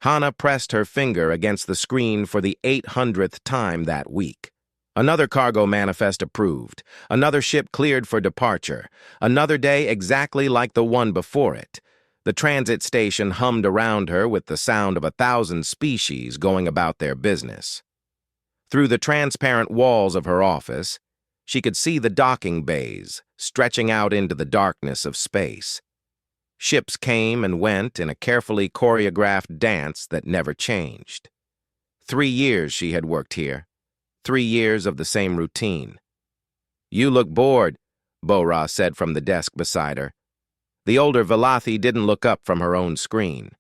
Hana pressed her finger against the screen for the 800th time that week. Another cargo manifest approved, another ship cleared for departure, another day exactly like the one before it. The transit station hummed around her with the sound of 1,000 species going about their business. Through the transparent walls of her office, she could see the docking bays stretching out into the darkness of space. Ships came and went in a carefully choreographed dance that never changed. 3 years she had worked here, 3 years of the same routine. "You look bored," Bora said from the desk beside her. The older Velothi didn't look up from her own screen.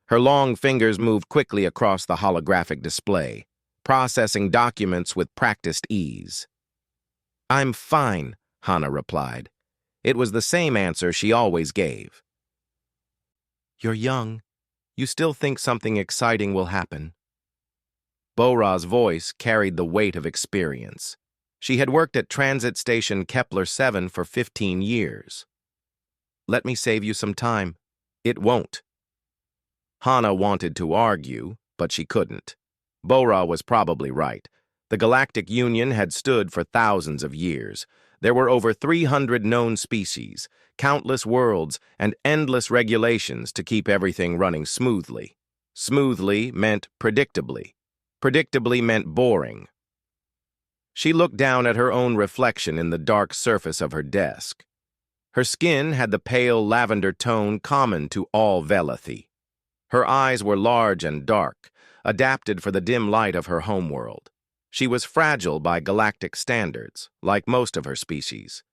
Her long fingers moved quickly across the holographic display, processing documents with practiced ease. "I'm fine," Hana replied. It was the same answer she always gave. "You're young. You still think something exciting will happen." Bora's voice carried the weight of experience. She had worked at Transit Station Kepler 7 for 15 years. "Let me save you some time." "It won't." Hana wanted to argue, but she couldn't. Bora was probably right. The Galactic Union had stood for thousands of years. There were over 300 known species, countless worlds, and endless regulations to keep everything running smoothly. Smoothly meant predictably. Predictably meant boring. She looked down at her own reflection in the dark surface of her desk. Her skin had the pale lavender tone common to all Velothi. Her eyes were large and dark, adapted for the dim light of her homeworld. She was fragile by galactic standards, like most of her species.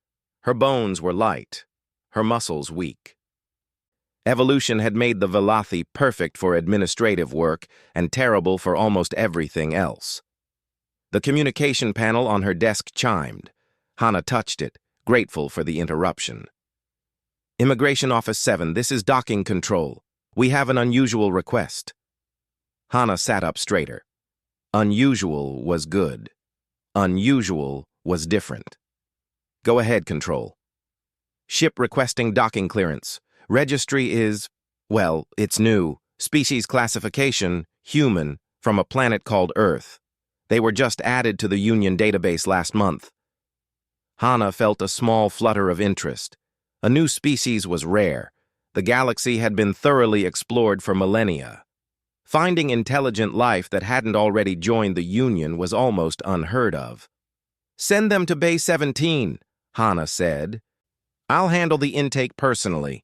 Her bones were light, her muscles weak. Evolution had made the Velothi perfect for administrative work and terrible for almost everything else. The communication panel on her desk chimed. Hana touched it, grateful for the interruption. "Immigration Office 7, this is docking control. We have an unusual request." Hana sat up straighter. Unusual was good. Unusual was different. "Go ahead, Control." "Ship requesting docking clearance. Registry is, well, it's new. Species classification, human, from a planet called Earth. They were just added to the Union database last month." Hana felt a small flutter of interest. A new species was rare. The galaxy had been thoroughly explored for millennia. Finding intelligent life that hadn't already joined the Union was almost unheard of. "Send them to Bay 17, Hana said. "I'll handle the intake personally."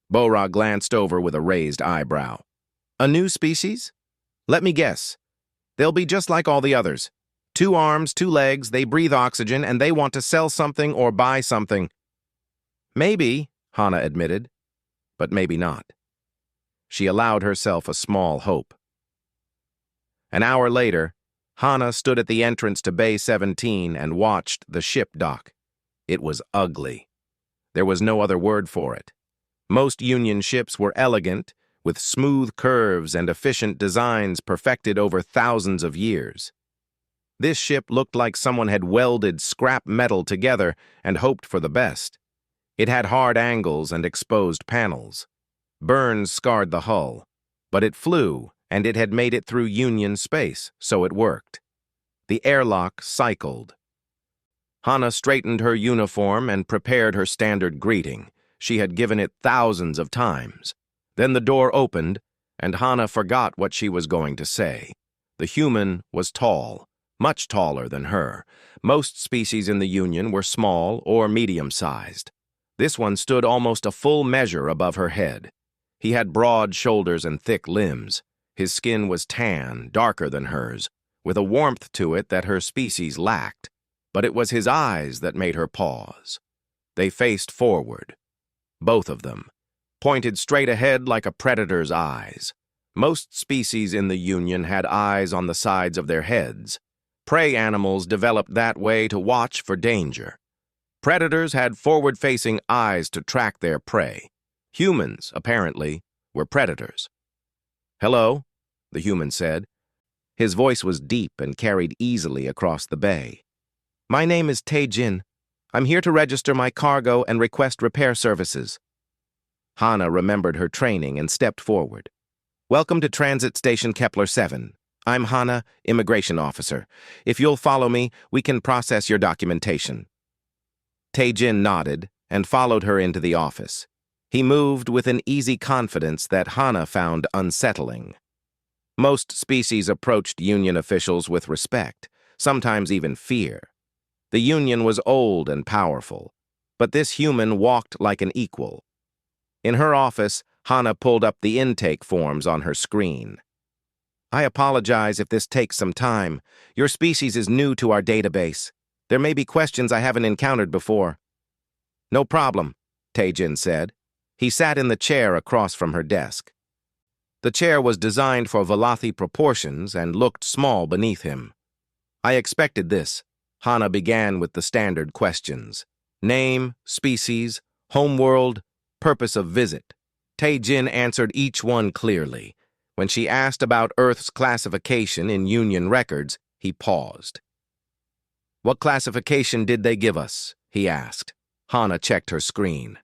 Bora glanced over with a raised eyebrow. "A new species? Let me guess. They'll be just like all the others. 2 arms, 2 legs, they breathe oxygen, and they want to sell something or buy something." "Maybe," Hana admitted, "but maybe not." She allowed herself a small hope. An hour later, Hana stood at the entrance to Bay 17 and watched the ship dock. It was ugly. There was no other word for it. Most Union ships were elegant, with smooth curves and efficient designs perfected over thousands of years. This ship looked like someone had welded scrap metal together and hoped for the best. It had hard angles and exposed panels. Burns scarred the hull, but it flew, and it had made it through Union space, so it worked. The airlock cycled. Hana straightened her uniform and prepared her standard greeting. She had given it thousands of times. Then the door opened, and Hana forgot what she was going to say. The human was tall, much taller than her. Most species in the Union were small or medium-sized. This one stood almost a full measure above her head. He had broad shoulders and thick limbs. His skin was tan, darker than hers, with a warmth to it that her species lacked. But it was his eyes that made her pause. They faced forward. Both of them, pointed straight ahead like a predator's eyes. Most species in the Union had eyes on the sides of their heads. Prey animals developed that way to watch for danger. Predators had forward-facing eyes to track their prey. Humans, apparently, were predators. "Hello," the human said. His voice was deep and carried easily across the bay. "My name is Tae Jin. I'm here to register my cargo and request repair services." Hana remembered her training and stepped forward. Welcome to Transit Station Kepler 7. I'm Hana, Immigration Officer. If you'll follow me, we can process your documentation. Tae-jin nodded and followed her into the office. He moved with an easy confidence that Hana found unsettling. Most species approached Union officials with respect, sometimes even fear. The Union was old and powerful, but this human walked like an equal. In her office, Hana pulled up the intake forms on her screen. I apologize if this takes some time. Your species is new to our database. There may be questions I haven't encountered before. No problem, Tae-jin said. He sat in the chair across from her desk. The chair was designed for Velothi proportions and looked small beneath him. I expected this. Hana began with the standard questions. Name, species, homeworld, purpose of visit. Tae-jin answered each one clearly. When she asked about Earth's classification in Union records, he paused. What classification did they give us? He asked. Hana checked her screen.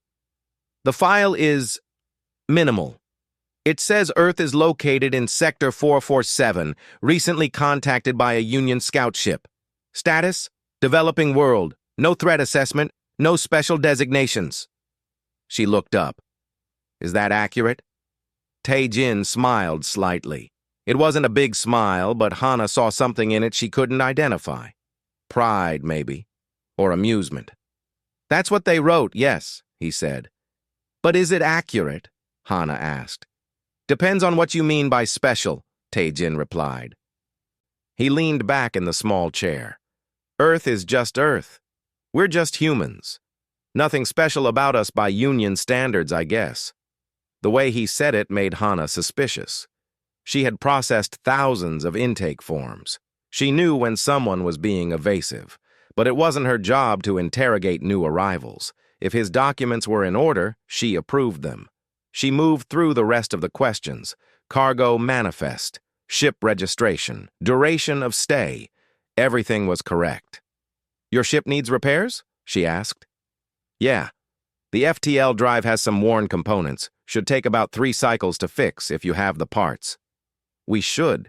The file is minimal. It says Earth is located in Sector 447, recently contacted by a Union scout ship. Status? Developing world. No threat assessment. No special designations. She looked up. Is that accurate? Tae-jin smiled slightly. It wasn't a big smile, but Hana saw something in it she couldn't identify. Pride, maybe. Or amusement. That's what they wrote, yes, he said. But is it accurate? Hana asked. Depends on what you mean by special, Tae-jin replied. He leaned back in the small chair. Earth is just Earth. We're just humans. Nothing special about us by Union standards, I guess. The way he said it made Hana suspicious. She had processed thousands of intake forms. She knew when someone was being evasive, but it wasn't her job to interrogate new arrivals. If his documents were in order, she approved them. She moved through the rest of the questions. Cargo manifest, ship registration, duration of stay. Everything was correct. Your ship needs repairs? She asked. Yeah. The FTL drive has some worn components. Should take about 3 cycles to fix if you have the parts. We should.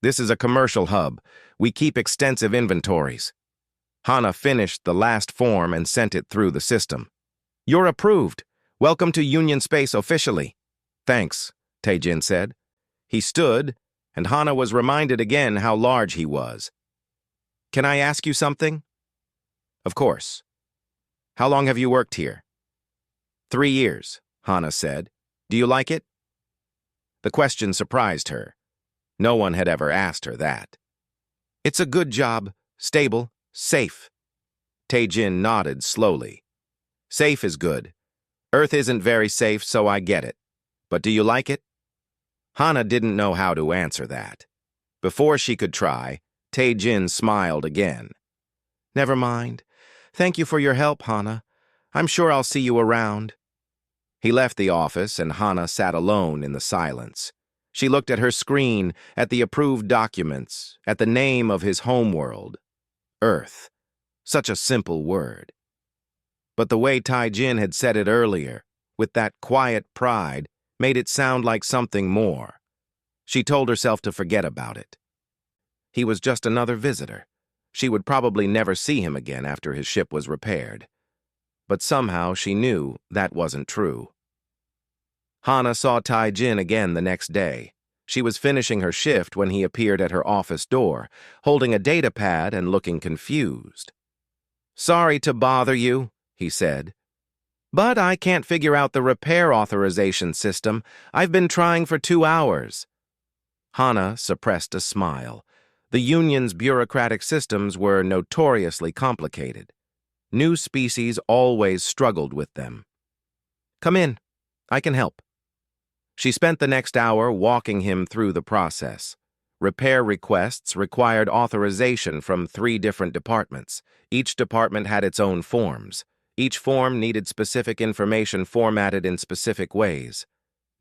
This is a commercial hub. We keep extensive inventories. Hana finished the last form and sent it through the system. You're approved. Welcome to Union Space officially. Thanks, Tae-jin said. He stood, and Hana was reminded again how large he was. Can I ask you something? Of course. How long have you worked here? 3 years, Hana said. Do you like it? The question surprised her. No one had ever asked her that. It's a good job, stable, safe. Tae-jin nodded slowly. Safe is good. Earth isn't very safe, so I get it. But do you like it? Hana didn't know how to answer that. Before she could try, Tae-jin smiled again. Never mind. Thank you for your help, Hana. I'm sure I'll see you around. He left the office, and Hana sat alone in the silence. She looked at her screen, at the approved documents, at the name of his homeworld. Earth. Such a simple word. But the way Tae-jin had said it earlier, with that quiet pride, made it sound like something more. She told herself to forget about it. He was just another visitor. She would probably never see him again after his ship was repaired. But somehow she knew that wasn't true. Hana saw Tae-jin again the next day. She was finishing her shift when he appeared at her office door, holding a data pad and looking confused. Sorry to bother you, he said. But I can't figure out the repair authorization system. I've been trying for 2 hours. Hana suppressed a smile. The Union's bureaucratic systems were notoriously complicated. New species always struggled with them. Come in. I can help. She spent the next hour walking him through the process. Repair requests required authorization from 3 different departments. Each department had its own forms. Each form needed specific information formatted in specific ways.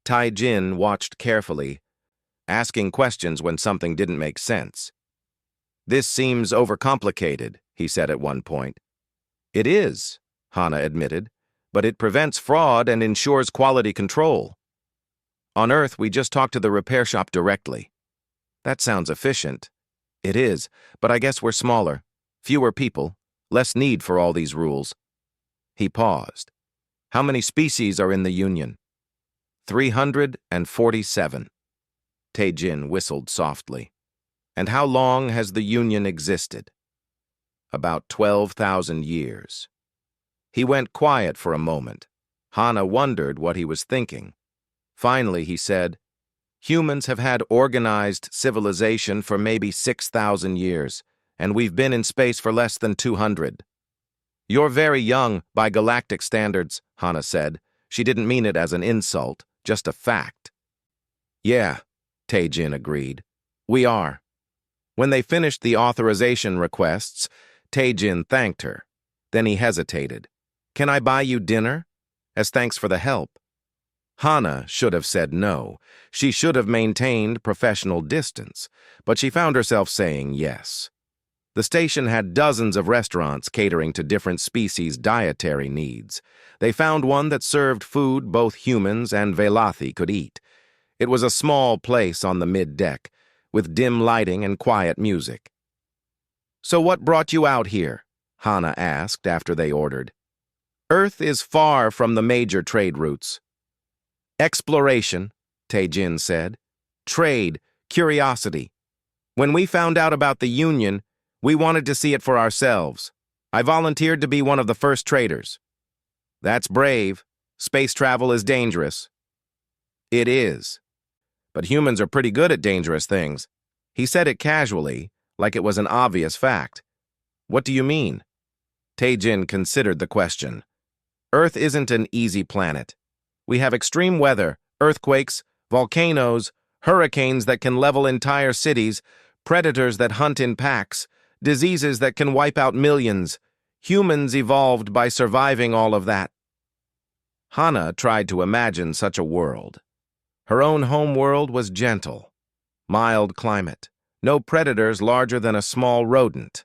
Tae-jin watched carefully, asking questions when something didn't make sense. This seems overcomplicated, he said at one point. It is, Hana admitted, but it prevents fraud and ensures quality control. On Earth, we just talk to the repair shop directly. That sounds efficient. It is, but I guess we're smaller. Fewer people, less need for all these rules. He paused. How many species are in the Union? 347. Tae-jin whistled softly. And how long has the Union existed? About 12,000 years. He went quiet for a moment. Hana wondered what he was thinking. Finally, he said, Humans have had organized civilization for maybe 6,000 years, and we've been in space for less than 200. You're very young by galactic standards, Hana said. She didn't mean it as an insult, just a fact. Yeah, Tae-jin agreed. We are. When they finished the authorization requests, Tae-jin thanked her. Then he hesitated. Can I buy you dinner? As thanks for the help. Hana should have said no. She should have maintained professional distance, but she found herself saying yes. The station had dozens of restaurants catering to different species' dietary needs. They found one that served food both humans and Velathi could eat. It was a small place on the mid-deck, with dim lighting and quiet music. So what brought you out here? Hana asked after they ordered. Earth is far from the major trade routes. Exploration, Tae-jin said. Trade, curiosity. When we found out about the Union, we wanted to see it for ourselves. I volunteered to be one of the first traders. That's brave. Space travel is dangerous. It is. But humans are pretty good at dangerous things. He said it casually, like it was an obvious fact. What do you mean? Tae-jin considered the question. Earth isn't an easy planet. We have extreme weather, earthquakes, volcanoes, hurricanes that can level entire cities, predators that hunt in packs, diseases that can wipe out millions. Humans evolved by surviving all of that. Hana tried to imagine such a world. Her own home world was gentle. Mild climate. No predators larger than a small rodent.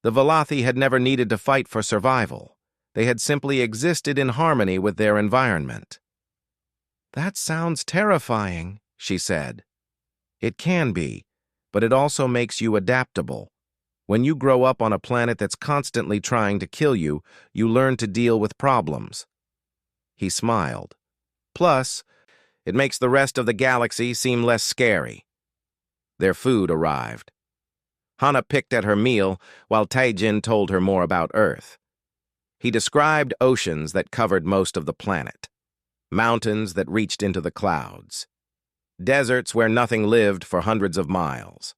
The Velathi had never needed to fight for survival. They had simply existed in harmony with their environment. That sounds terrifying, she said. It can be, but it also makes you adaptable. When you grow up on a planet that's constantly trying to kill you, you learn to deal with problems. He smiled. Plus, it makes the rest of the galaxy seem less scary. Their food arrived. Hana picked at her meal while Tae-jin told her more about Earth. He described oceans that covered most of the planet, mountains that reached into the clouds, deserts where nothing lived for hundreds of miles,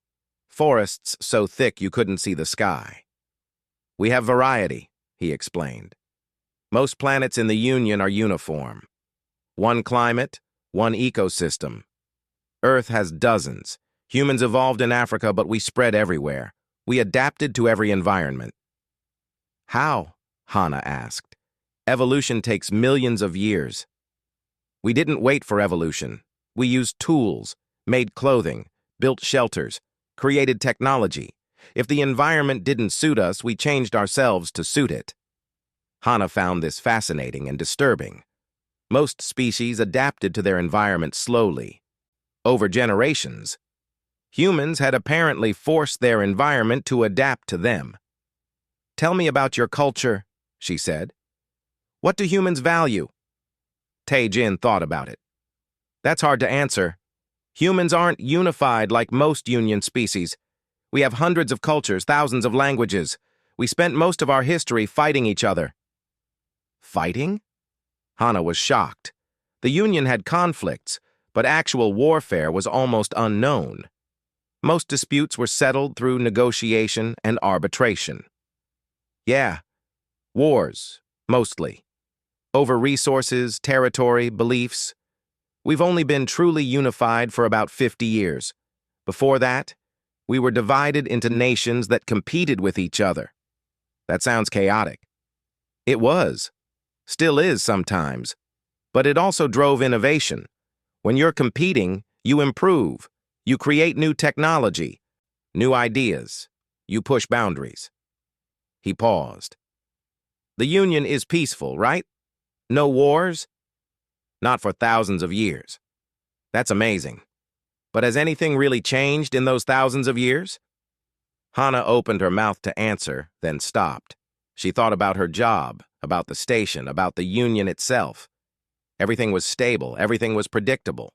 forests so thick you couldn't see the sky. We have variety, he explained. Most planets in the Union are uniform. One climate, one ecosystem. Earth has dozens. Humans evolved in Africa, but we spread everywhere. We adapted to every environment. How? Hana asked. Evolution takes millions of years. We didn't wait for evolution. We used tools, made clothing, built shelters, created technology. If the environment didn't suit us, we changed ourselves to suit it. Hana found this fascinating and disturbing. Most species adapted to their environment slowly. Over generations, humans had apparently forced their environment to adapt to them. Tell me about your culture, she said. What do humans value? Tae-jin thought about it. That's hard to answer. Humans aren't unified like most Union species. We have hundreds of cultures, thousands of languages. We spent most of our history fighting each other. Fighting? Hana was shocked. The Union had conflicts, but actual warfare was almost unknown. Most disputes were settled through negotiation and arbitration. Yeah, wars, mostly. Over resources, territory, beliefs. We've only been truly unified for about 50 years. Before that, we were divided into nations that competed with each other. That sounds chaotic. It was. Still is sometimes. But it also drove innovation. When you're competing, you improve. You create new technology, new ideas. You push boundaries. He paused. The Union is peaceful, right? No wars? Not for thousands of years. That's amazing. But has anything really changed in those thousands of years? Hana opened her mouth to answer, then stopped. She thought about her job, about the station, about the union itself. Everything was stable, everything was predictable.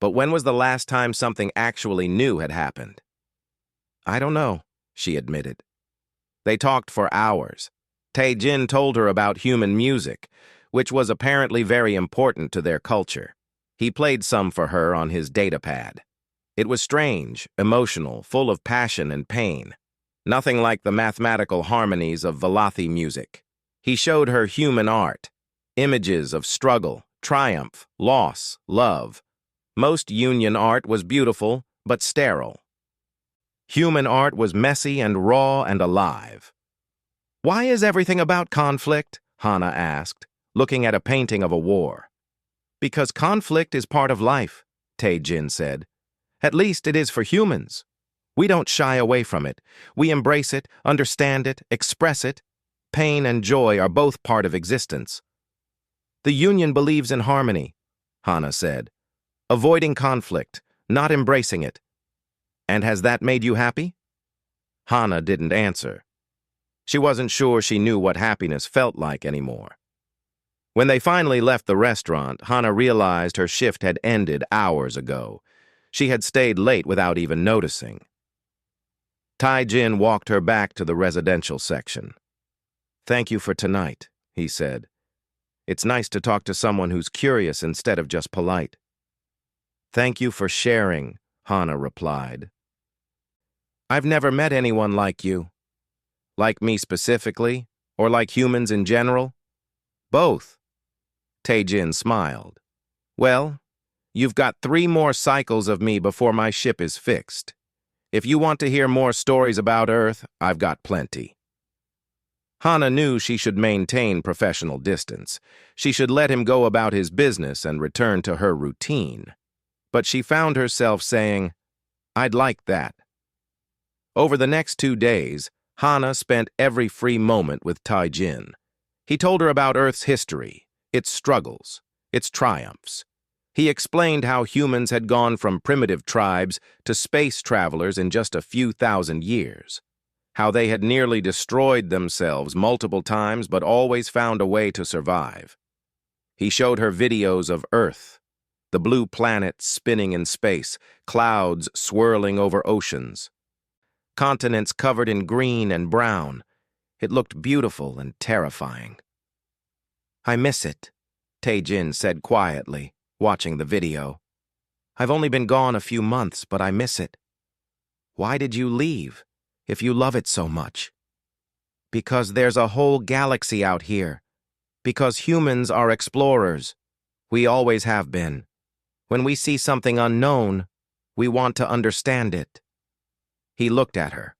But when was the last time something actually new had happened? I don't know, she admitted. They talked for hours. Tae-jin told her about human music, which was apparently very important to their culture. He played some for her on his datapad. It was strange, emotional, full of passion and pain. Nothing like the mathematical harmonies of Velothi music. He showed her human art, images of struggle, triumph, loss, love. Most union art was beautiful, but sterile. Human art was messy and raw and alive. Why is everything about conflict? Hana asked, looking at a painting of a war. Because conflict is part of life, Tae-jin said. At least it is for humans. We don't shy away from it. We embrace it, understand it, express it. Pain and joy are both part of existence. The union believes in harmony, Hana said. Avoiding conflict, not embracing it. And has that made you happy? Hana didn't answer. She wasn't sure she knew what happiness felt like anymore. When they finally left the restaurant, Hana realized her shift had ended hours ago. She had stayed late without even noticing. Tae-jin walked her back to the residential section. Thank you for tonight, he said. It's nice to talk to someone who's curious instead of just polite. Thank you for sharing, Hana replied. I've never met anyone like you. Like me specifically, or like humans in general? Both. Tae-jin smiled. Well, you've got 3 more cycles of me before my ship is fixed. If you want to hear more stories about Earth, I've got plenty. Hana knew she should maintain professional distance. She should let him go about his business and return to her routine. But she found herself saying, I'd like that. Over the next 2 days, Hana spent every free moment with Tae-jin. He told her about Earth's history, its struggles, its triumphs. He explained how humans had gone from primitive tribes to space travelers in just a few thousand years, how they had nearly destroyed themselves multiple times but always found a way to survive. He showed her videos of Earth, the blue planet spinning in space, clouds swirling over oceans, continents covered in green and brown. It looked beautiful and terrifying. I miss it, Tae-jin said quietly, watching the video. I've only been gone a few months, but I miss it. Why did you leave, if you love it so much? Because there's a whole galaxy out here. Because humans are explorers. We always have been. When we see something unknown, we want to understand it. He looked at her.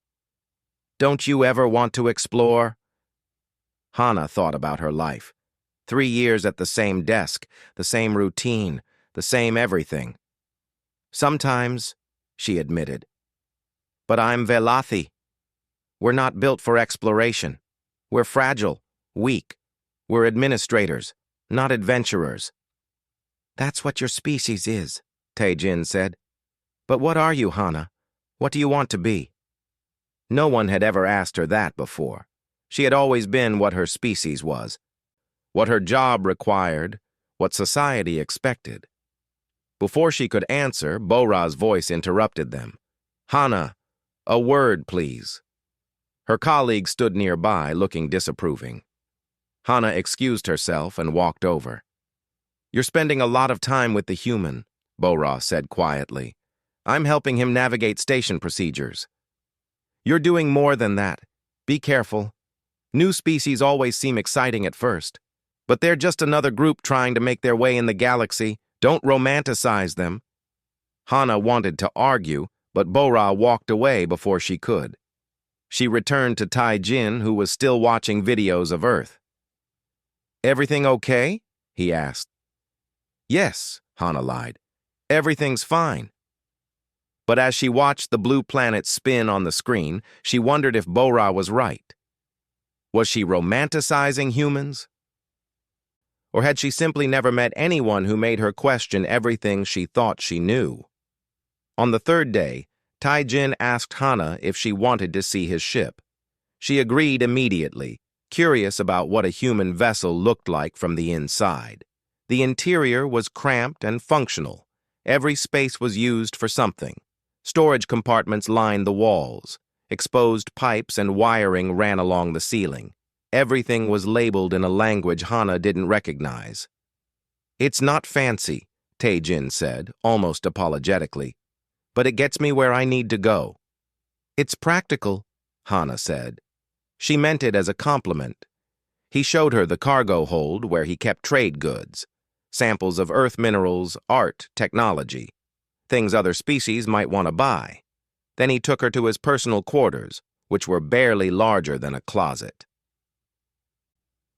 Don't you ever want to explore? Hana thought about her life. 3 years at the same desk, the same routine, the same everything. Sometimes, she admitted. But I'm Velothi. We're not built for exploration. We're fragile, weak. We're administrators, not adventurers. That's what your species is, Tae-jin said. But what are you, Hana? What do you want to be? No one had ever asked her that before. She had always been what her species was, what her job required, what society expected. Before she could answer, Bora's voice interrupted them. Hana, a word, please. Her colleague stood nearby, looking disapproving. Hana excused herself and walked over. You're spending a lot of time with the human, Bora said quietly. I'm helping him navigate station procedures. You're doing more than that. Be careful. New species always seem exciting at first, but they're just another group trying to make their way in the galaxy. Don't romanticize them. Hana wanted to argue, but Bora walked away before she could. She returned to Tae-jin, who was still watching videos of Earth. Everything okay? He asked. Yes, Hana lied. Everything's fine. But as she watched the blue planet spin on the screen, she wondered if Bora was right. Was she romanticizing humans? Or had she simply never met anyone who made her question everything she thought she knew? On the third day, Taijin asked Hana if she wanted to see his ship. She agreed immediately, curious about what a human vessel looked like from the inside. The interior was cramped and functional. Every space was used for something. Storage compartments lined the walls. Exposed pipes and wiring ran along the ceiling. Everything was labeled in a language Hana didn't recognize. "It's not fancy," Taijin said, almost apologetically, "but it gets me where I need to go." "It's practical," Hana said. She meant it as a compliment. He showed her the cargo hold where he kept trade goods, samples of earth minerals, art, technology, things other species might want to buy. Then he took her to his personal quarters, which were barely larger than a closet.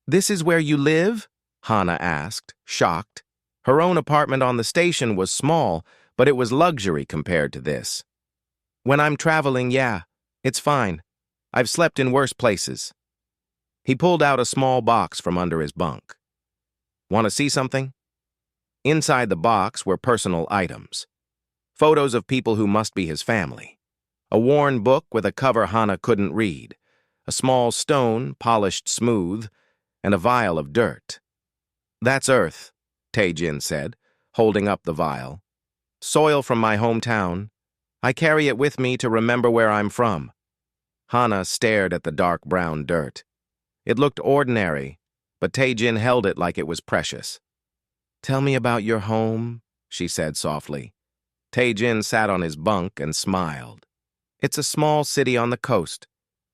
"This is where you live?" Hana asked, shocked. Her own apartment on the station was small, but it was luxury compared to this. "When I'm traveling, yeah, it's fine. I've slept in worse places." He pulled out a small box from under his bunk. "Want to see something?" Inside the box were personal items. Photos of people who must be his family. A worn book with a cover Hana couldn't read. A small stone, polished smooth, and a vial of dirt. "That's Earth," Taijin said, holding up the vial. "Soil from my hometown. I carry it with me to remember where I'm from." Hana stared at the dark brown dirt. It looked ordinary, but Taijin held it like it was precious. "Tell me about your home," she said softly. Taijin sat on his bunk and smiled. "It's a small city on the coast.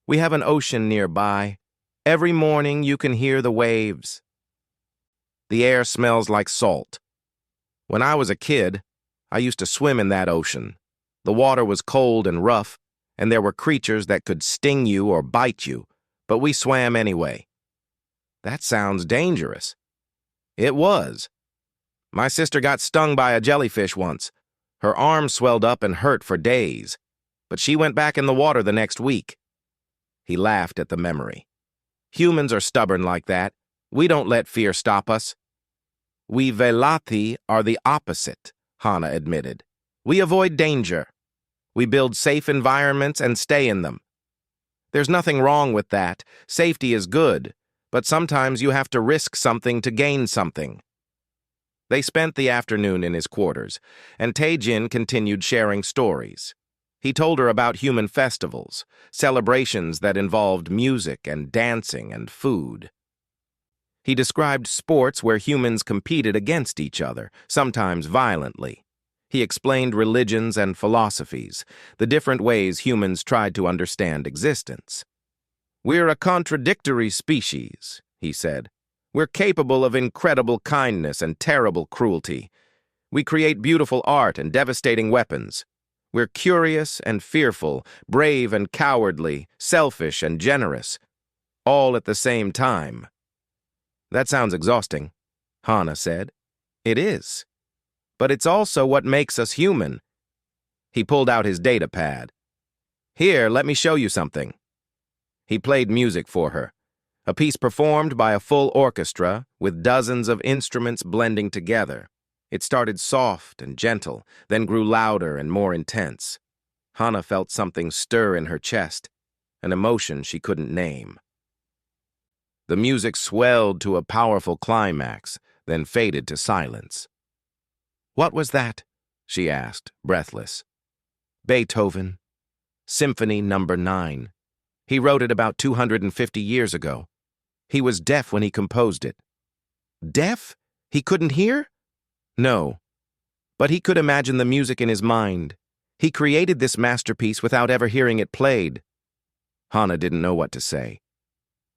We have an ocean nearby. Every morning you can hear the waves. The air smells like salt. When I was a kid, I used to swim in that ocean. The water was cold and rough, and there were creatures that could sting you or bite you, but we swam anyway." "That sounds dangerous." "It was. My sister got stung by a jellyfish once. Her arm swelled up and hurt for days, but she went back in the water the next week." He laughed at the memory. "Humans are stubborn like that. We don't let fear stop us." "We Velati are the opposite," Hana admitted. "We avoid danger. We build safe environments and stay in them. There's nothing wrong with that. Safety is good, but sometimes you have to risk something to gain something." They spent the afternoon in his quarters, and Taijin continued sharing stories. He told her about human festivals, celebrations that involved music and dancing and food. He described sports where humans competed against each other, sometimes violently. He explained religions and philosophies, the different ways humans tried to understand existence. "We're a contradictory species," he said. "We're capable of incredible kindness and terrible cruelty. We create beautiful art and devastating weapons. We're curious and fearful, brave and cowardly, selfish and generous, all at the same time." "That sounds exhausting," Hana said. "It is. But it's also what makes us human." He pulled out his data pad. "Here, let me show you something." He played music for her, a piece performed by a full orchestra with dozens of instruments blending together. It started soft and gentle, then grew louder and more intense. Hana felt something stir in her chest, an emotion she couldn't name. The music swelled to a powerful climax, then faded to silence. "What was that?" she asked, breathless. "Beethoven. Symphony Number 9. He wrote it about 250 years ago. He was deaf when he composed it." "Deaf? He couldn't hear?" "No. But he could imagine the music in his mind. He created this masterpiece without ever hearing it played." Hana didn't know what to say.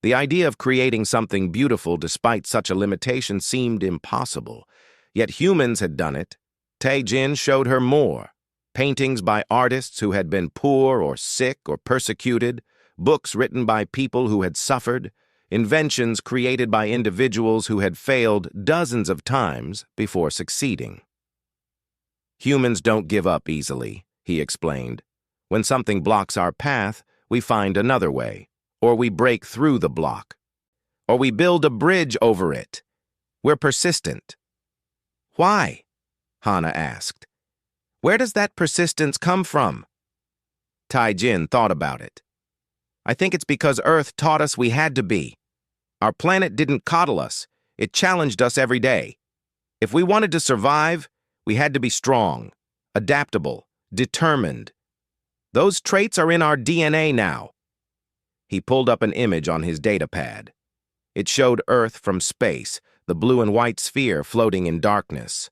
The idea of creating something beautiful despite such a limitation seemed impossible. Yet humans had done it. Taijin showed her more. Paintings by artists who had been poor or sick or persecuted, books written by people who had suffered, inventions created by individuals who had failed dozens of times before succeeding. "Humans don't give up easily," he explained. "When something blocks our path, we find another way, or we break through the block, or we build a bridge over it. We're persistent. Why? Hana asked. Where does that persistence come from? Tai-Jin thought about it. I think it's because Earth taught us we had to be. Our planet didn't coddle us. It challenged us every day. If we wanted to survive, we had to be strong, adaptable, determined. Those traits are in our DNA now. He pulled up an image on his datapad. It showed Earth from space, the blue and white sphere floating in darkness.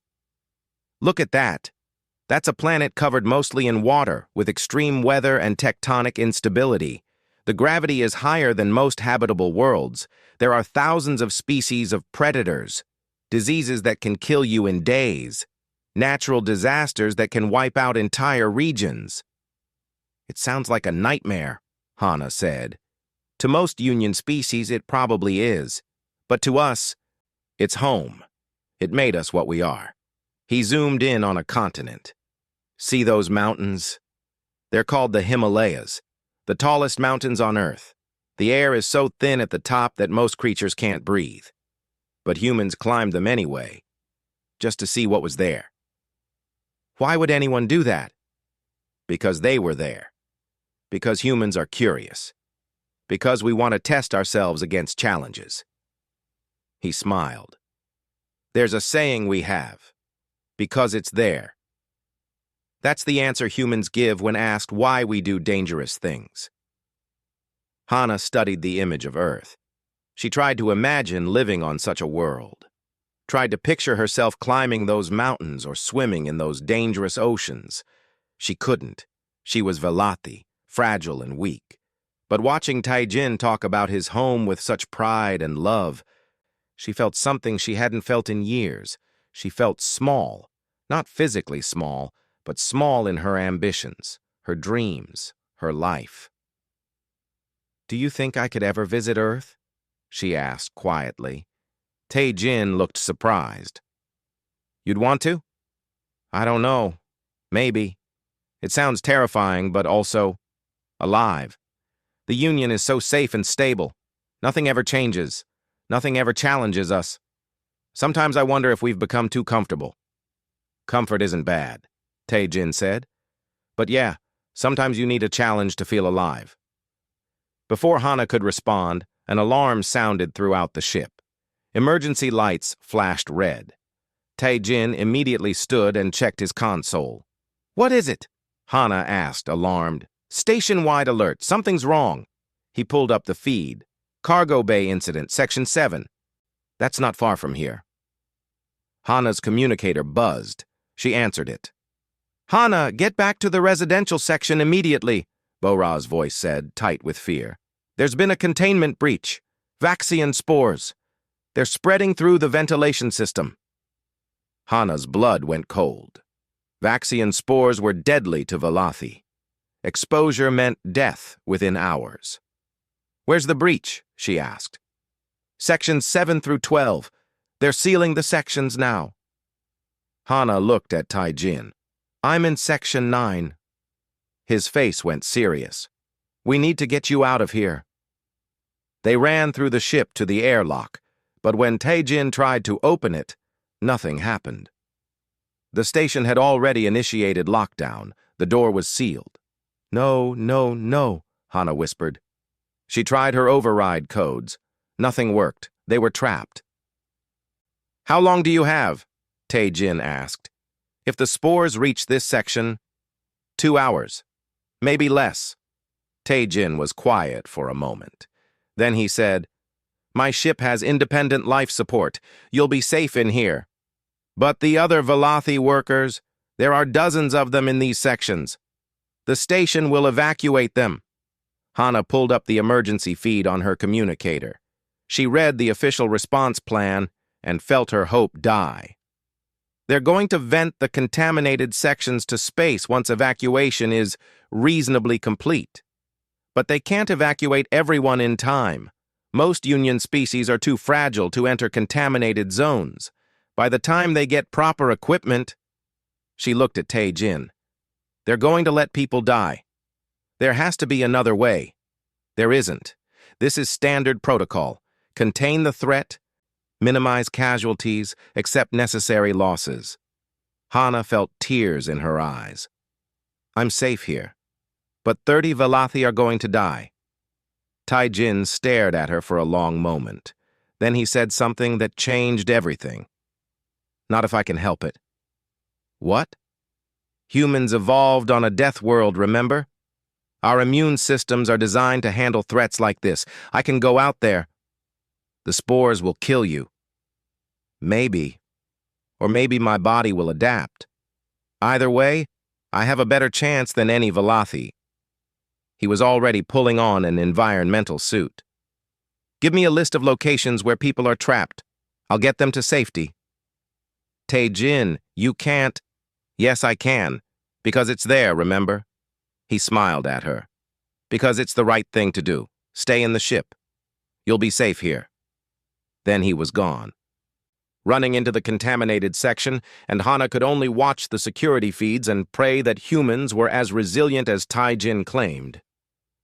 Look at that. That's a planet covered mostly in water, with extreme weather and tectonic instability. The gravity is higher than most habitable worlds. There are thousands of species of predators, diseases that can kill you in days, natural disasters that can wipe out entire regions. It sounds like a nightmare, Hana said. To most Union species, it probably is. But to us, it's home. It made us what we are. He zoomed in on a continent. See those mountains? They're called the Himalayas, the tallest mountains on Earth. The air is so thin at the top that most creatures can't breathe. But humans climbed them anyway, just to see what was there. Why would anyone do that? Because they were there. Because humans are curious. Because we want to test ourselves against challenges. He smiled. There's a saying we have. Because it's there. That's the answer humans give when asked why we do dangerous things. Hana studied the image of Earth. She tried to imagine living on such a world. Tried to picture herself climbing those mountains or swimming in those dangerous oceans. She couldn't. She was Velothi, fragile and weak. But watching Tai-Jin talk about his home with such pride and love, she felt something she hadn't felt in years. She felt small, not physically small, but small in her ambitions, her dreams, her life. Do you think I could ever visit Earth? She asked quietly. Tai-Jin looked surprised. You'd want to? I don't know. Maybe. It sounds terrifying, but also alive. The Union is so safe and stable. Nothing ever changes. Nothing ever challenges us. Sometimes I wonder if we've become too comfortable. Comfort isn't bad, Tai-Jin said. But yeah, sometimes you need a challenge to feel alive. Before Hana could respond, an alarm sounded throughout the ship. Emergency lights flashed red. Tai-Jin immediately stood and checked his console. What is it? Hana asked, alarmed. Station-wide alert. Something's wrong. He pulled up the feed. Cargo Bay Incident, Section 7. That's not far from here. Hana's communicator buzzed. She answered it. Hana, get back to the residential section immediately, Bora's voice said, tight with fear. There's been a containment breach. Vaxian spores. They're spreading through the ventilation system. Hana's blood went cold. Vaxian spores were deadly to Velothi. Exposure meant death within hours. Where's the breach? She asked. Sections 7 through 12. They're sealing the sections now. Hana looked at Tai-Jin. I'm in Section 9. His face went serious. We need to get you out of here. They ran through the ship to the airlock, but when Tai-Jin tried to open it, nothing happened. The station had already initiated lockdown. The door was sealed. No, no, no, Hana whispered. She tried her override codes. Nothing worked. They were trapped. How long do you have? Tai-Jin asked. If the spores reach this section, 2 hours. Maybe less. Tai-Jin was quiet for a moment. Then he said, My ship has independent life support. You'll be safe in here. But the other Velothi workers, there are dozens of them in these sections. The station will evacuate them. Hana pulled up the emergency feed on her communicator. She read the official response plan and felt her hope die. They're going to vent the contaminated sections to space once evacuation is reasonably complete. But they can't evacuate everyone in time. Most Union species are too fragile to enter contaminated zones. By the time they get proper equipment... She looked at Tai-Jin. They're going to let people die. There has to be another way. There isn't. This is standard protocol. Contain the threat, Minimize casualties, accept necessary losses. Hana felt tears in her eyes. I'm safe here, but 30 Velothi are going to die. Tai-Jin stared at her for a long moment. Then he said something that changed everything. Not if I can help it. What? Humans evolved on a death world, remember? Our immune systems are designed to handle threats like this. I can go out there. The spores will kill you. Maybe. Or maybe my body will adapt. Either way, I have a better chance than any Velothi. He was already pulling on an environmental suit. Give me a list of locations where people are trapped. I'll get them to safety. Tai-Jin, you can't. Yes, I can. Because it's there, remember? He smiled at her. Because it's the right thing to do. Stay in the ship. You'll be safe here. Then he was gone. Running into the contaminated section, and Hana could only watch the security feeds and pray that humans were as resilient as Tai-Jin claimed.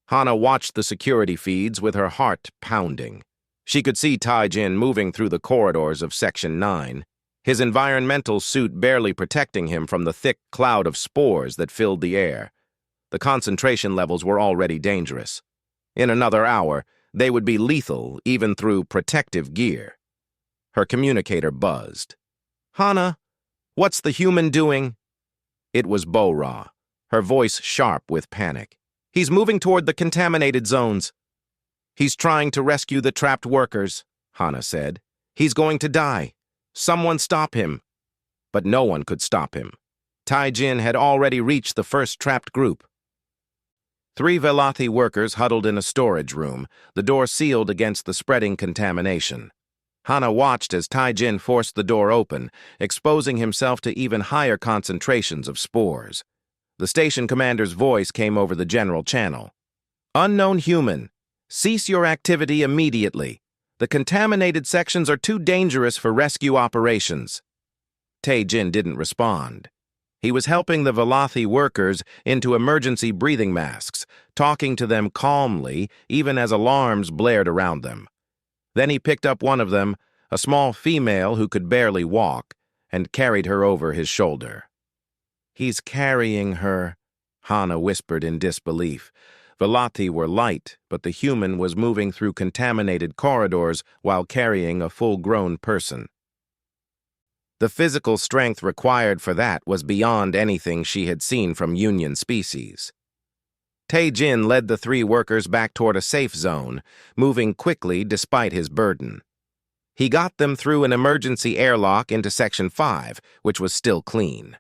Hana watched the security feeds with her heart pounding. She could see Tai-Jin moving through the corridors of Section 9, his environmental suit barely protecting him from the thick cloud of spores that filled the air. The concentration levels were already dangerous. In another hour, they would be lethal even through protective gear. Her communicator buzzed. Hana, what's the human doing? It was Bo-Ra, her voice sharp with panic. He's moving toward the contaminated zones. He's trying to rescue the trapped workers, Hana said. He's going to die. Someone stop him. But no one could stop him. Tai-Jin had already reached the first trapped group. 3 Velothi workers huddled in a storage room, the door sealed against the spreading contamination. Hana watched as Tai-Jin forced the door open, exposing himself to even higher concentrations of spores. The station commander's voice came over the general channel. Unknown human, cease your activity immediately. The contaminated sections are too dangerous for rescue operations. Tai-Jin didn't respond. He was helping the Velothi workers into emergency breathing masks, talking to them calmly, even as alarms blared around them. Then he picked up one of them, a small female who could barely walk, and carried her over his shoulder. He's carrying her, Hana whispered in disbelief. Velothi were light, but the human was moving through contaminated corridors while carrying a full-grown person. The physical strength required for that was beyond anything she had seen from Union species. Tai-Jin led the 3 workers back toward a safe zone, moving quickly despite his burden. He got them through an emergency airlock into Section 5, which was still clean.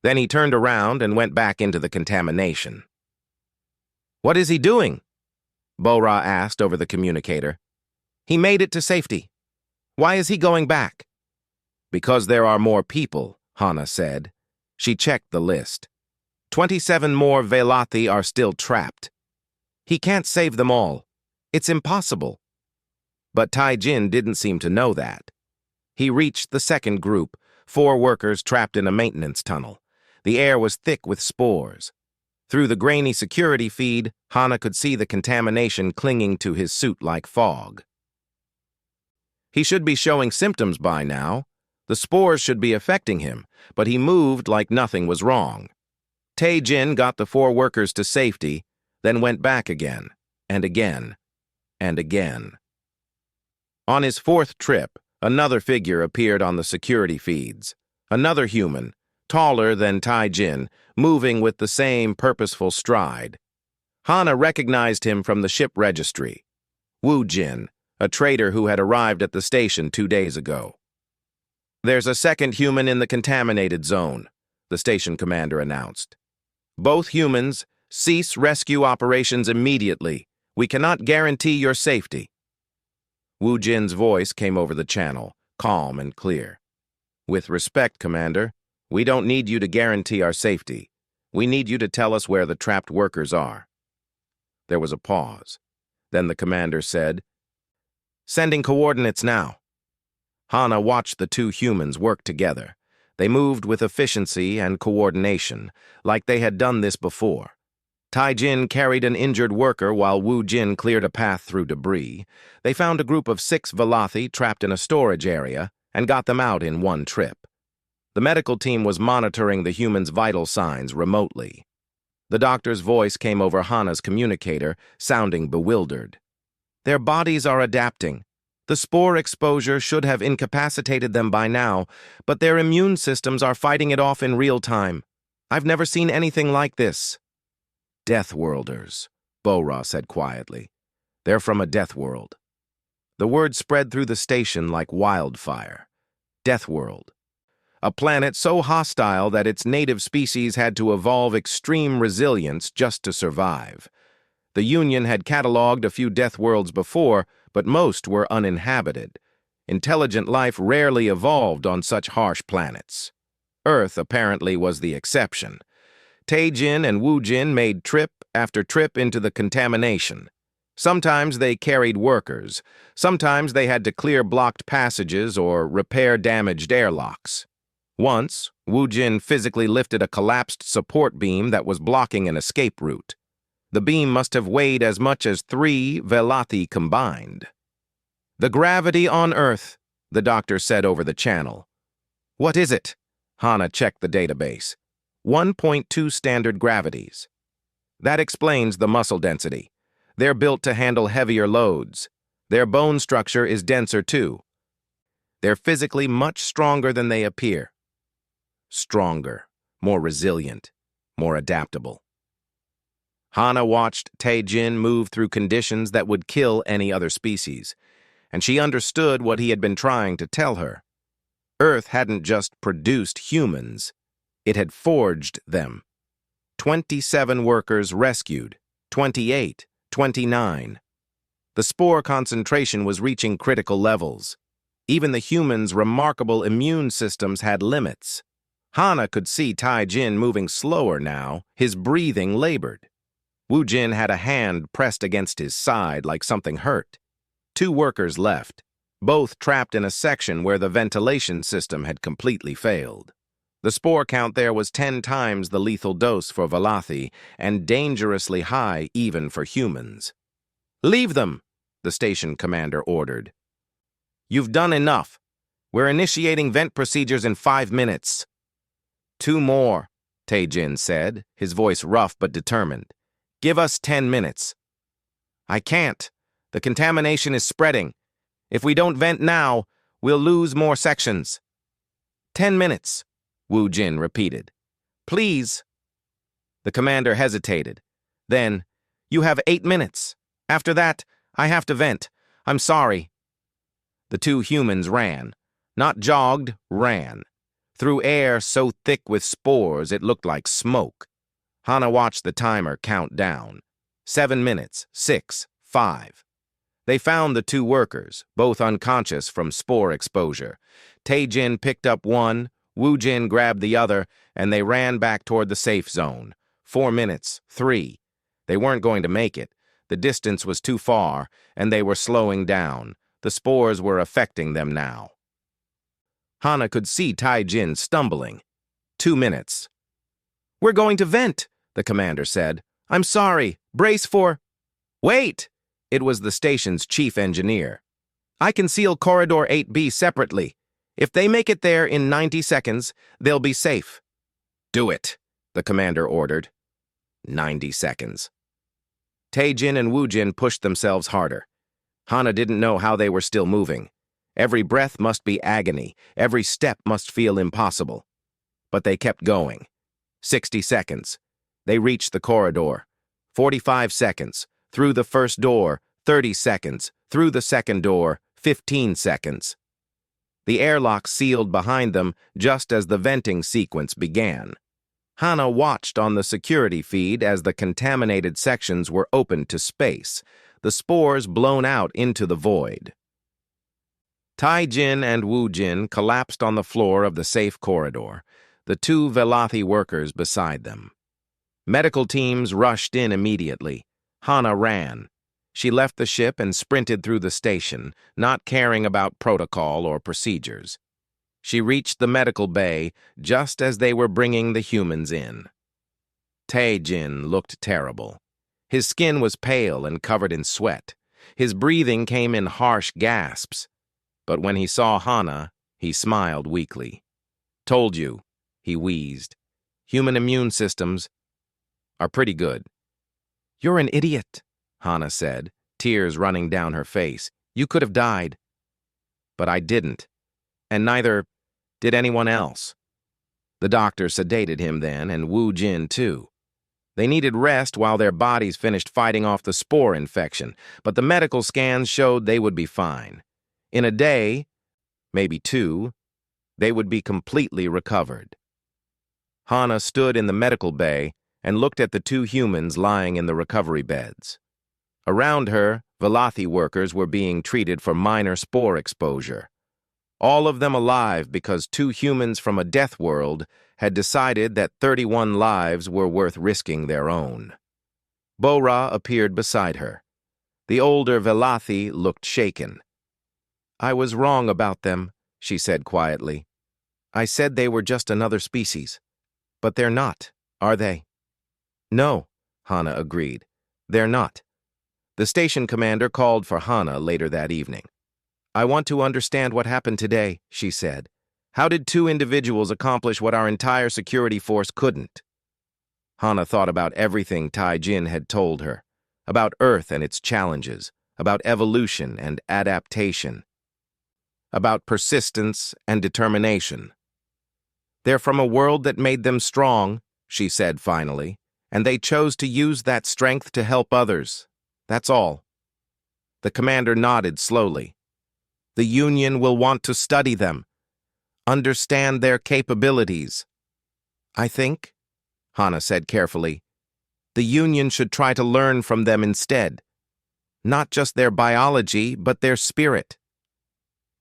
Then he turned around and went back into the contamination. What is he doing? Bo-Ra asked over the communicator. He made it to safety. Why is he going back? Because there are more people, Hana said. She checked the list. 27 more Velothi are still trapped. He can't save them all. It's impossible. But Tai-Jin didn't seem to know that. He reached the second group, 4 workers trapped in a maintenance tunnel. The air was thick with spores. Through the grainy security feed, Hana could see the contamination clinging to his suit like fog. He should be showing symptoms by now. The spores should be affecting him, but he moved like nothing was wrong. Tai-Jin got the 4 workers to safety, then went back again, and again, and again. On his 4th trip, another figure appeared on the security feeds. Another human, taller than Tai-Jin, moving with the same purposeful stride. Hana recognized him from the ship registry. Wu Jin, a trader who had arrived at the station 2 days ago. There's a second human in the contaminated zone, the station commander announced. Both humans, cease rescue operations immediately. We cannot guarantee your safety. Wu Jin's voice came over the channel, calm and clear. With respect, Commander, we don't need you to guarantee our safety. We need you to tell us where the trapped workers are. There was a pause. Then the commander said, Sending coordinates now. Hana watched the 2 humans work together. They moved with efficiency and coordination, like they had done this before. Tai-Jin carried an injured worker while Wu-Jin cleared a path through debris. They found a group of 6 Velothi trapped in a storage area and got them out in one trip. The medical team was monitoring the humans' vital signs remotely. The doctor's voice came over Hana's communicator, sounding bewildered. Their bodies are adapting. The spore exposure should have incapacitated them by now, but their immune systems are fighting it off in real time. I've never seen anything like this. Deathworlders, Bo-Ra said quietly. They're from a death world. The word spread through the station like wildfire. Deathworld. A planet so hostile that its native species had to evolve extreme resilience just to survive. The Union had catalogued a few death worlds before, but most were uninhabited. Intelligent life rarely evolved on such harsh planets. Earth apparently was the exception. Tai-Jin and Wu-Jin made trip after trip into the contamination. Sometimes they carried workers. Sometimes they had to clear blocked passages or repair damaged airlocks. Once, Wu-Jin physically lifted a collapsed support beam that was blocking an escape route. The beam must have weighed as much as 3 Velothi combined. "The gravity on Earth," the doctor said over the channel. "What is it?" Hana checked the database. 1.2 standard gravities. That explains the muscle density. They're built to handle heavier loads. Their bone structure is denser too. They're physically much stronger than they appear. Stronger, more resilient, more adaptable. Hana watched Tai-Jin move through conditions that would kill any other species, and she understood what he had been trying to tell her. Earth hadn't just produced humans, it had forged them. 27 workers rescued, 28, 29. The spore concentration was reaching critical levels. Even the humans' remarkable immune systems had limits. Hana could see Tai-Jin moving slower now, his breathing labored. Wu-Jin had a hand pressed against his side like something hurt. 2 workers left, both trapped in a section where the ventilation system had completely failed. The spore count there was 10 times the lethal dose for Velothi and dangerously high even for humans. "Leave them," the station commander ordered. "You've done enough. We're initiating vent procedures in 5 minutes. 2 more, Tai-Jin said, his voice rough but determined. "Give us 10 minutes. "I can't. The contamination is spreading. If we don't vent now, we'll lose more sections." 10 minutes, Wu-Jin repeated. "Please." The commander hesitated. Then, "You have 8 minutes. After that, I have to vent. I'm sorry." The 2 humans ran. Not jogged, ran. Through air so thick with spores it looked like smoke. Hana watched the timer count down. 7 minutes, 6, 5. They found the 2 workers, both unconscious from spore exposure. Tai-Jin picked up one, Wu-Jin grabbed the other, and they ran back toward the safe zone. 4 minutes, 3. They weren't going to make it. The distance was too far, and they were slowing down. The spores were affecting them now. Hana could see Tai-Jin stumbling. 2 minutes. "We're going to vent," the commander said. "I'm sorry. Brace for—" "Wait!" It was the station's chief engineer. "I can seal Corridor 8B separately. If they make it there in 90 seconds, they'll be safe." "Do it," the commander ordered. 90 seconds. Tai-Jin and Wu-Jin pushed themselves harder. Hana didn't know how they were still moving. Every breath must be agony. Every step must feel impossible. But they kept going. 60 seconds. They reached the corridor. 45 seconds. Through the first door. 30 seconds. Through the second door. 15 seconds. The airlock sealed behind them just as the venting sequence began. Hana watched on the security feed as the contaminated sections were opened to space, the spores blown out into the void. Tai-Jin and Wu-Jin collapsed on the floor of the safe corridor, the 2 Velothi workers beside them. Medical teams rushed in immediately. Hana ran. She left the ship and sprinted through the station, not caring about protocol or procedures. She reached the medical bay just as they were bringing the humans in. Tae-jin looked terrible. His skin was pale and covered in sweat. His breathing came in harsh gasps. But when he saw Hana, he smiled weakly. "Told you," he wheezed. "Human immune systems are pretty good." "You're an idiot," Hana said, tears running down her face. "You could have died." "But I didn't. And neither did anyone else." The doctor sedated him then, and Woo Jin too. They needed rest while their bodies finished fighting off the spore infection, but the medical scans showed they would be fine. In a day, maybe two, they would be completely recovered. Hana stood in the medical bay and looked at the two humans lying in the recovery beds. Around her, Velothi workers were being treated for minor spore exposure. All of them alive because two humans from a death world had decided that 31 lives were worth risking their own. Bora appeared beside her. The older Velothi looked shaken. "I was wrong about them," she said quietly. "I said they were just another species. But they're not, are they?" "No," Hana agreed. "They're not." The station commander called for Hana later that evening. "I want to understand what happened today," she said. "How did two individuals accomplish what our entire security force couldn't?" Hana thought about everything Tae-jin had told her, about Earth and its challenges, about evolution and adaptation, about persistence and determination. "They're from a world that made them strong," she said finally, "and they chose to use that strength to help others. That's all." The commander nodded slowly. "The Union will want to study them, understand their capabilities." "I think," Hana said carefully, "the Union should try to learn from them instead. Not just their biology, but their spirit."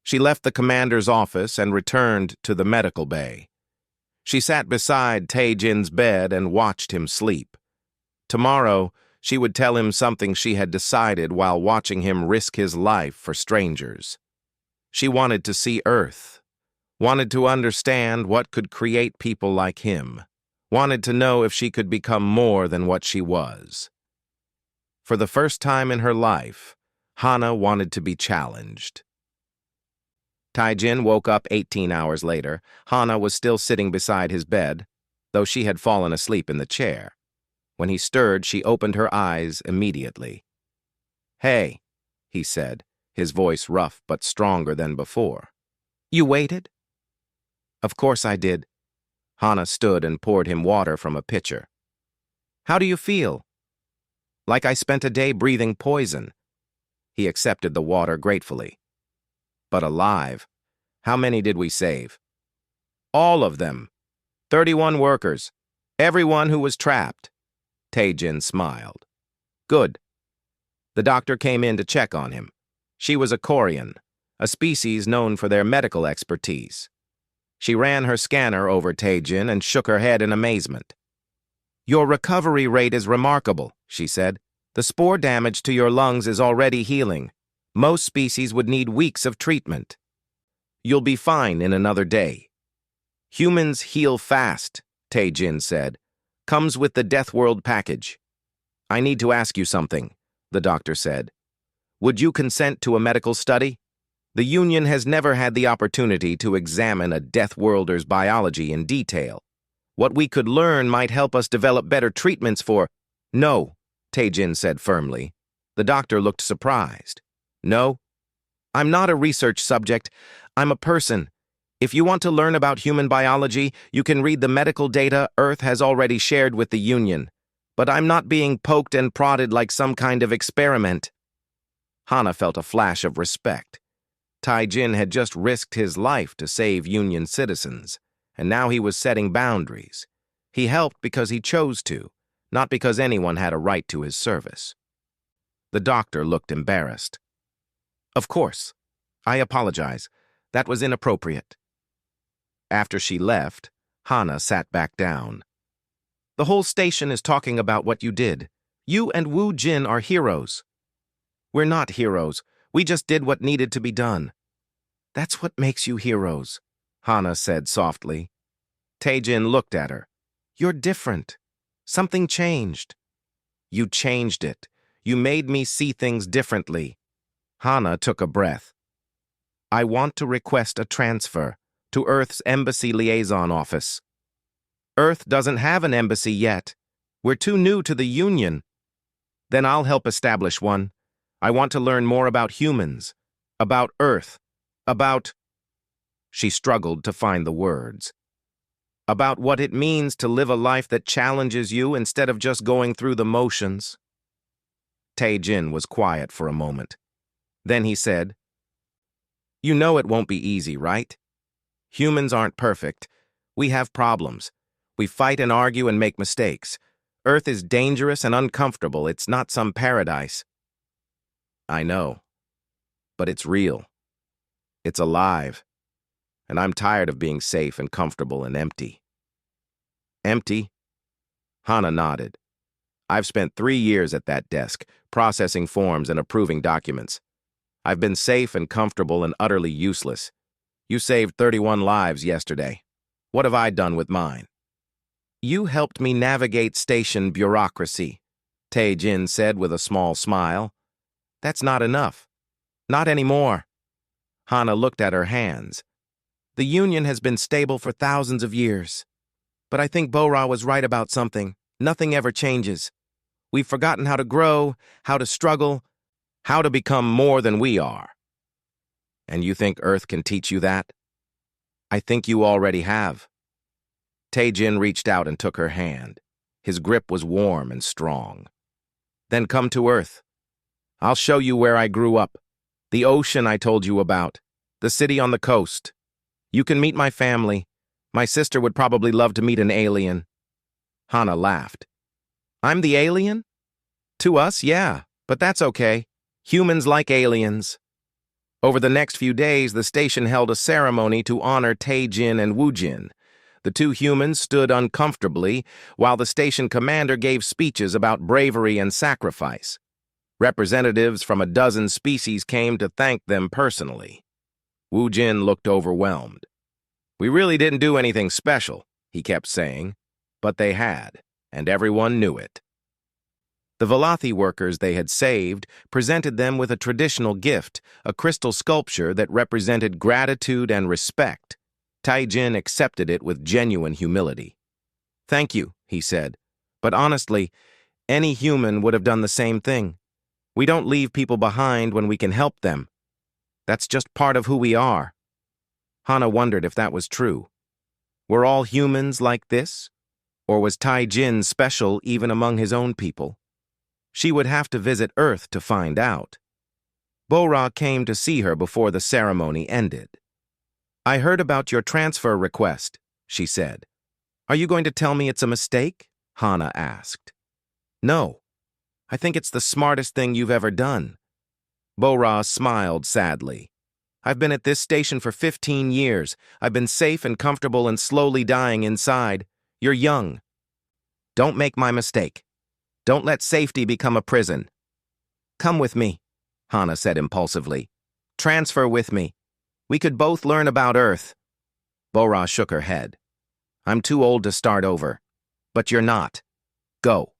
She left the commander's office and returned to the medical bay. She sat beside Tae-jin's bed and watched him sleep. Tomorrow, she would tell him something she had decided while watching him risk his life for strangers. She wanted to see Earth, wanted to understand what could create people like him, wanted to know if she could become more than what she was. For the first time in her life, Hana wanted to be challenged. Tae-jin woke up 18 hours later. Hana was still sitting beside his bed, though she had fallen asleep in the chair. When he stirred, she opened her eyes immediately. "Hey," he said, his voice rough but stronger than before. "You waited?" "Of course I did." Hana stood and poured him water from a pitcher. "How do you feel?" "Like I spent a day breathing poison." He accepted the water gratefully. "But alive. How many did we save?" "All of them. 31 workers. Everyone who was trapped." Tae-jin smiled. "Good." The doctor came in to check on him. She was a Korean, a species known for their medical expertise. She ran her scanner over Tae-jin and shook her head in amazement. "Your recovery rate is remarkable," she said. "The spore damage to your lungs is already healing. Most species would need weeks of treatment. You'll be fine in another day." "Humans heal fast," Tae-jin said. "Comes with the Death World package." "I need to ask you something," the doctor said. "Would you consent to a medical study? The Union has never had the opportunity to examine a Death Worlder's biology in detail. What we could learn might help us develop better treatments for—" "No," Tae-jin said firmly. The doctor looked surprised. "No? I'm not a research subject. I'm a person. If you want to learn about human biology, you can read the medical data Earth has already shared with the Union. But I'm not being poked and prodded like some kind of experiment." Hana felt a flash of respect. Tae-jin had just risked his life to save Union citizens, and now he was setting boundaries. He helped because he chose to, not because anyone had a right to his service. The doctor looked embarrassed. "Of course. I apologize. That was inappropriate." After she left, Hana sat back down. "The whole station is talking about what you did. You and Woo Jin are heroes." "We're not heroes. We just did what needed to be done." "That's what makes you heroes," Hana said softly. Tae-jin looked at her. "You're different." Something changed. You changed it. You made me see things differently. Hana took a breath. I want to request a transfer to Earth's Embassy Liaison Office. Earth doesn't have an embassy yet. We're too new to the Union. Then I'll help establish one. I want to learn more about humans, about Earth, about... She struggled to find the words. About what it means to live a life that challenges you instead of just going through the motions. Tae-jin was quiet for a moment. Then he said, You know it won't be easy, right? Humans aren't perfect. We have problems. We fight and argue and make mistakes. Earth is dangerous and uncomfortable. It's not some paradise. I know. But it's real. It's alive. And I'm tired of being safe and comfortable and empty. Empty? Hana nodded. I've spent 3 years at that desk, processing forms and approving documents. I've been safe and comfortable and utterly useless. You saved 31 lives yesterday. What have I done with mine? You helped me navigate station bureaucracy, Tae-jin said with a small smile. That's not enough. Not anymore. Hana looked at her hands. The Union has been stable for thousands of years. But I think Bo-ra was right about something. Nothing ever changes. We've forgotten how to grow, how to struggle, how to become more than we are. And you think Earth can teach you that? I think you already have. Tae-jin reached out and took her hand. His grip was warm and strong. Then come to Earth. I'll show you where I grew up. The ocean I told you about. The city on the coast. You can meet my family. My sister would probably love to meet an alien. Hana laughed. I'm the alien? To us, yeah, but that's okay. Humans like aliens. Over the next few days, the station held a ceremony to honor Tae-jin and Woo-jin. The two humans stood uncomfortably while the station commander gave speeches about bravery and sacrifice. Representatives from a dozen species came to thank them personally. Woo-jin looked overwhelmed. We really didn't do anything special, he kept saying, but they had, and everyone knew it. The Velothi workers they had saved presented them with a traditional gift, a crystal sculpture that represented gratitude and respect. Tae-jin accepted it with genuine humility. Thank you, he said, but honestly, any human would have done the same thing. We don't leave people behind when we can help them. That's just part of who we are. Hana wondered if that was true. Were all humans like this? Or was Tae-jin special even among his own people? She would have to visit Earth to find out. Bo-ra came to see her before the ceremony ended. I heard about your transfer request, she said. Are you going to tell me it's a mistake? Hana asked. No. I think it's the smartest thing you've ever done. Bo-ra smiled sadly. I've been at this station for 15 years. I've been safe and comfortable and slowly dying inside. You're young. Don't make my mistake. Don't let safety become a prison. Come with me, Hana said impulsively. Transfer with me. We could both learn about Earth. Bo-ra shook her head. I'm too old to start over. But you're not. Go.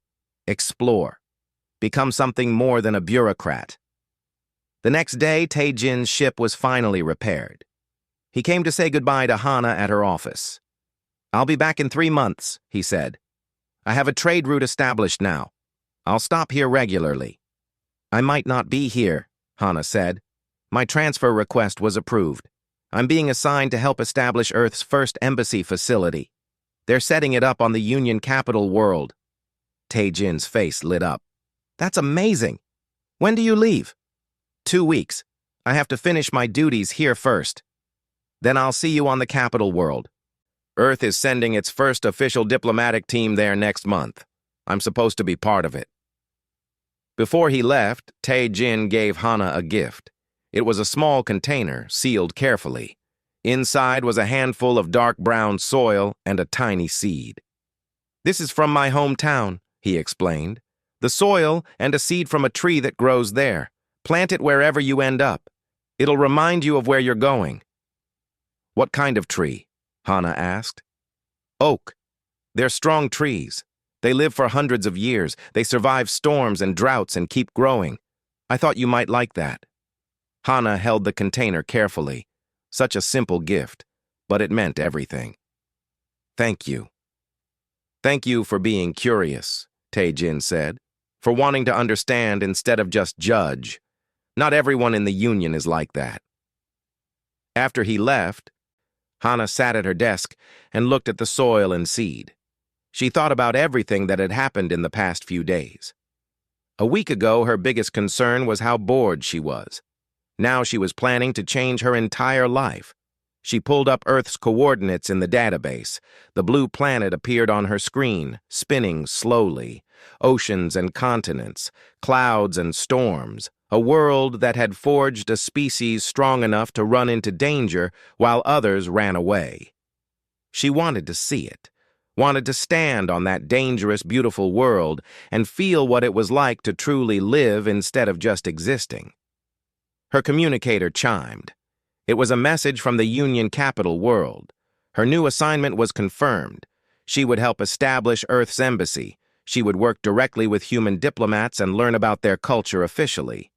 Explore. Become something more than a bureaucrat. The next day, Tae-jin's ship was finally repaired. He came to say goodbye to Hana at her office. I'll be back in 3 months, he said. I have a trade route established now. I'll stop here regularly. I might not be here, Hana said. My transfer request was approved. I'm being assigned to help establish Earth's first embassy facility. They're setting it up on the Union capital world. Tae-jin's face lit up. That's amazing. When do you leave? 2 weeks. I have to finish my duties here first. Then I'll see you on the capital world. Earth is sending its first official diplomatic team there next month. I'm supposed to be part of it. Before he left, Tae-jin gave Hana a gift. It was a small container, sealed carefully. Inside was a handful of dark brown soil and a tiny seed. This is from my hometown, he explained. The soil and a seed from a tree that grows there. Plant it wherever you end up. It'll remind you of where you're going. What kind of tree? Hana asked. Oak. They're strong trees. They live for hundreds of years. They survive storms and droughts and keep growing. I thought you might like that." Hana held the container carefully. Such a simple gift, but it meant everything. "Thank you." "Thank you for being curious," Tae-jin said, "for wanting to understand instead of just judge. Not everyone in the Union is like that." After he left, Hana sat at her desk and looked at the soil and seed. She thought about everything that had happened in the past few days. A week ago, her biggest concern was how bored she was. Now she was planning to change her entire life. She pulled up Earth's coordinates in the database. The blue planet appeared on her screen, spinning slowly. Oceans and continents, clouds and storms, a world that had forged a species strong enough to run into danger while others ran away. She wanted to see it, wanted to stand on that dangerous, beautiful world and feel what it was like to truly live instead of just existing. Her communicator chimed. It was a message from the Union capital world. Her new assignment was confirmed. She would help establish Earth's embassy. She would work directly with human diplomats and learn about their culture officially.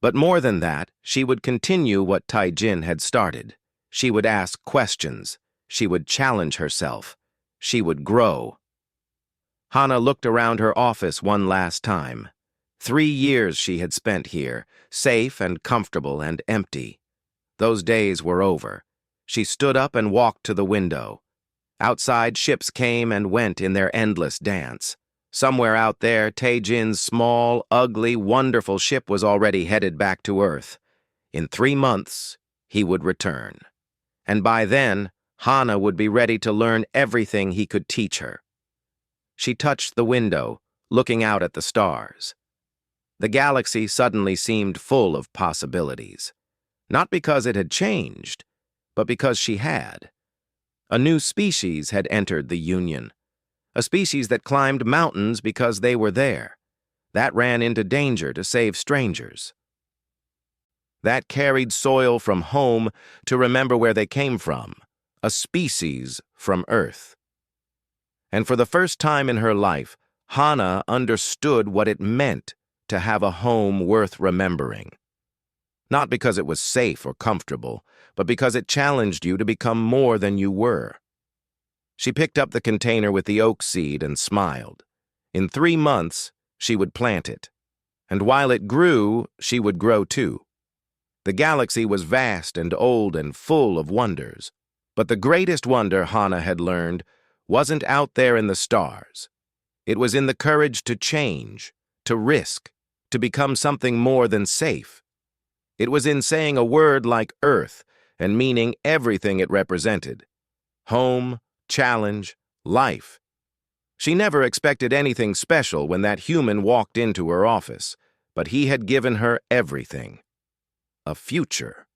But more than that, she would continue what Tae-jin had started. She would ask questions. She would challenge herself. She would grow. Hana looked around her office one last time. 3 years she had spent here, safe and comfortable and empty. Those days were over. She stood up and walked to the window. Outside, ships came and went in their endless dance. Somewhere out there, Tae-jin's small, ugly, wonderful ship was already headed back to Earth. In 3 months, he would return. And by then, Hana would be ready to learn everything he could teach her. She touched the window, looking out at the stars. The galaxy suddenly seemed full of possibilities. Not because it had changed, but because she had. A new species had entered the Union. A species that climbed mountains because they were there. That ran into danger to save strangers. That carried soil from home to remember where they came from. A species from Earth. And for the first time in her life, Hana understood what it meant to have a home worth remembering. Not because it was safe or comfortable, but because it challenged you to become more than you were. She picked up the container with the oak seed and smiled. In 3 months, she would plant it. And while it grew, she would grow too. The galaxy was vast and old and full of wonders. But the greatest wonder Hana had learned wasn't out there in the stars. It was in the courage to change, to risk, to become something more than safe. It was in saying a word like Earth and meaning everything it represented. Home, challenge, life. She never expected anything special when that human walked into her office, but he had given her everything. A future.